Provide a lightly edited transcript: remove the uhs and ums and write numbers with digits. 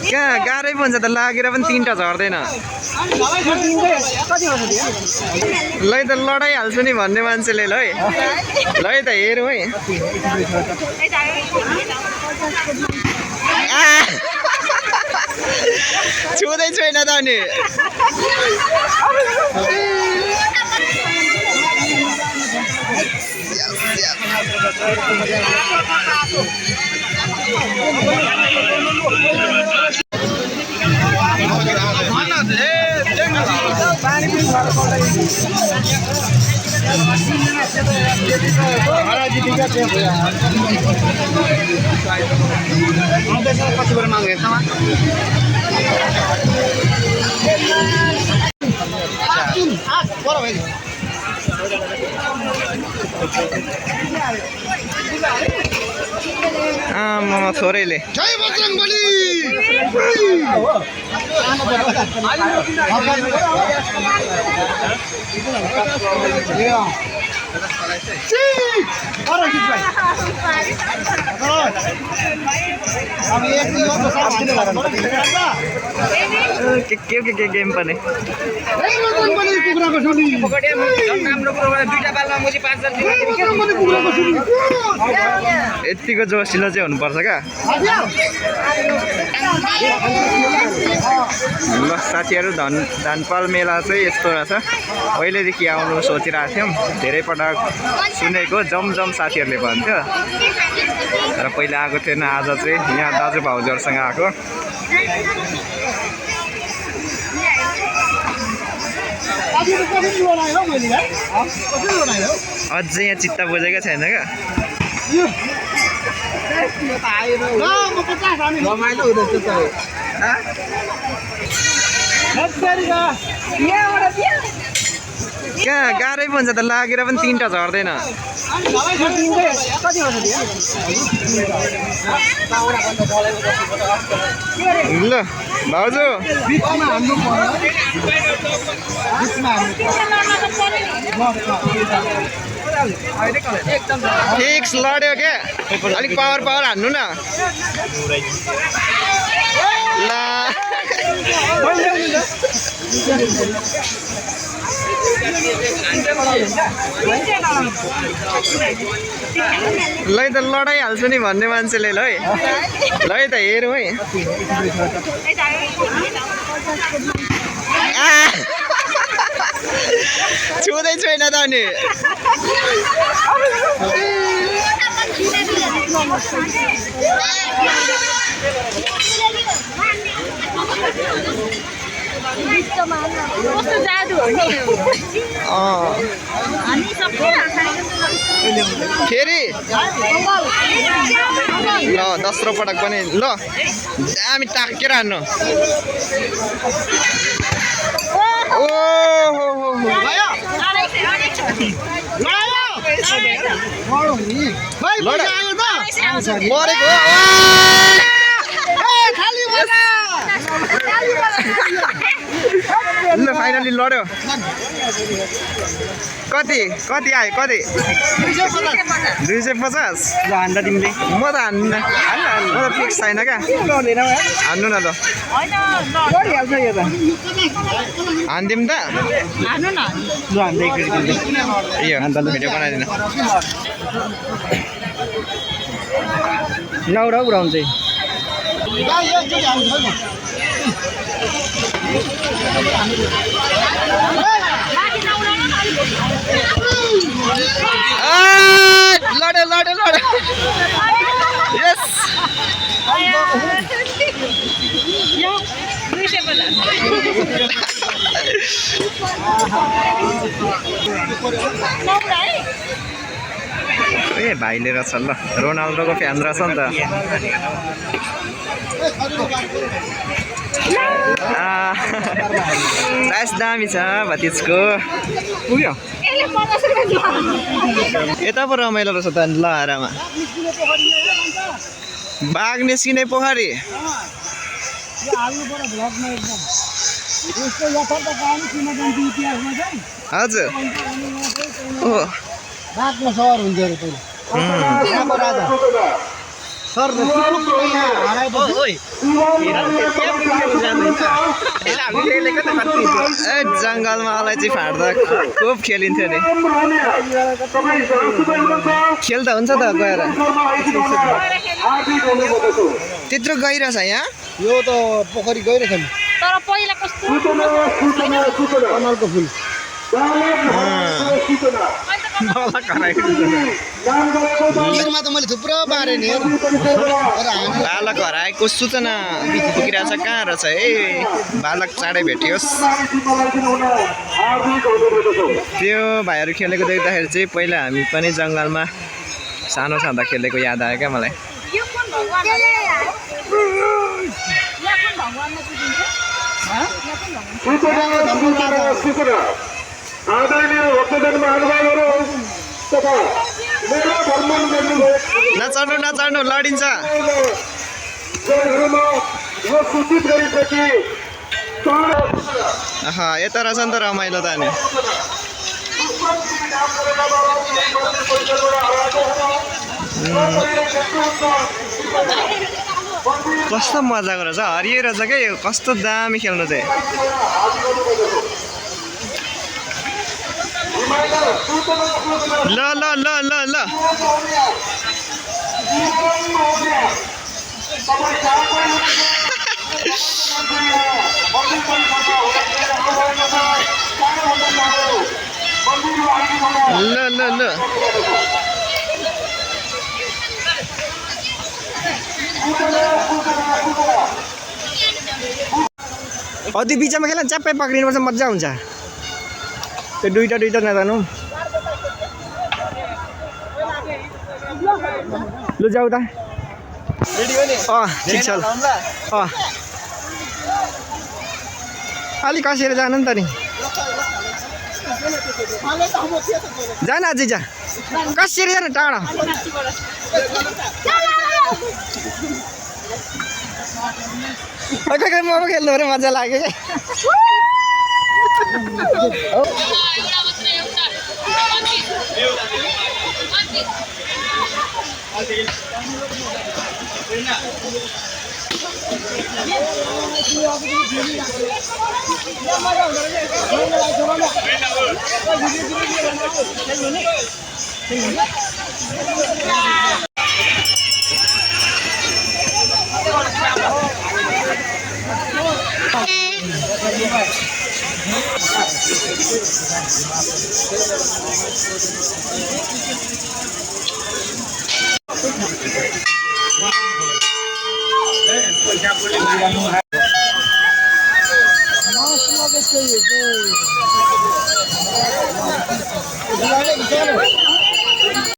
कहाँ गाह्रै हुन्छ त लागेर पनि तीनटा झर्दैन लै त लडाइहाल्छु नि भन्ने मान्छेले ल है त हेरौँ है छुँदै छैन त नि आमा छोरीले जय बजरंगबली के गेम पनि यतिको जोसिलो चाहिँ हुनुपर्छ क्या ल साथीहरू धानपाल मेला चाहिँ यस्तो रहेछ पहिल्यैदेखि आउनु सोचिरहेको थियौँ धेरै पटक सुनेको जमजम साथीहरूले भन्थ्यो तर पहिला आएको थिएन आज चाहिँ यहाँ दाजु भाउजूहरूसँग आएको अझै यहाँ चित्त बुझेको छैन क्या कहाँ गाह्रै हुन्छ त लागेर पनि तीनटा झर्दैन ल भाउजू फिक्स लड्यो क्या अलिक पावर हान्नु न ला लै त लडाइहाल्छु नि भन्ने मान्छेले ल है त हेरौँ है छुँदै छैन त नि फेरि ल 10 पटक पनि ल हामी टाकेर हान्नु ल फाइनली लड्यो कति आयो कति 250 ल हान्दा तिमीले म त हान्दिनँ म त फिक्स छैन क्या हान्नु न त हान्दिउँ त ल हान्दै यो भिडियो बनाइदिनु नौरा उडाउँछ लड्यो यस ए भाइले रहेछ ल रोनाल्डोको फ्यान रहेछ नि त प्राइस दामी छ भतिजको पुग्यो यता पो रमाइलो रहेछ त लहरामा बाघ निस्किने पोखरी हजुर सर जङ्गलमा अलैँची फाट्दा खुब खेलिन्थ्यो नि खेल्दा हुन्छ त गएर त्यत्रो गहिरो छ यहाँ यो त पोखरी गइरहेछ नि तर पहिला कस्तो कमलको फुल गीतमा त मैले थुप्रो बारे नि बालक हराएको सूचना पुगिरहेछ कहाँ रहेछ है बालक चाँडै भेटियोस् त्यो भाइहरू खेलेको देख्दाखेरि चाहिँ पहिला हामी पनि जङ्गलमा सानो छँदा खेलेको याद आयो क्या मलाई यो कुन भगवान हो? यहाँ कुन भगवानमा पुजिन्छ? यहाँ कुन भगवान? नचढ्नु नचढ्नु लडिन्छ यता रहेछ नि त रमाइलो त अनि कस्तो मजाको रहेछ हरियो रहेछ क्या यो कस्तो दामी खेल्नु चाहिँ ल ल ल ल ल ल ल ल त्यो बिचमा खेल च्याप्पै पक्रिनुपर्छ मजा हुन्छ त्यो दुईटा नजानु लु जाऊ त ठिक छ अलिक कसेर जानु नि त नि जान अझै जा कसरी जानु टाढा खै म खेल्नु पऱ्यो मजा लाग्यो क्या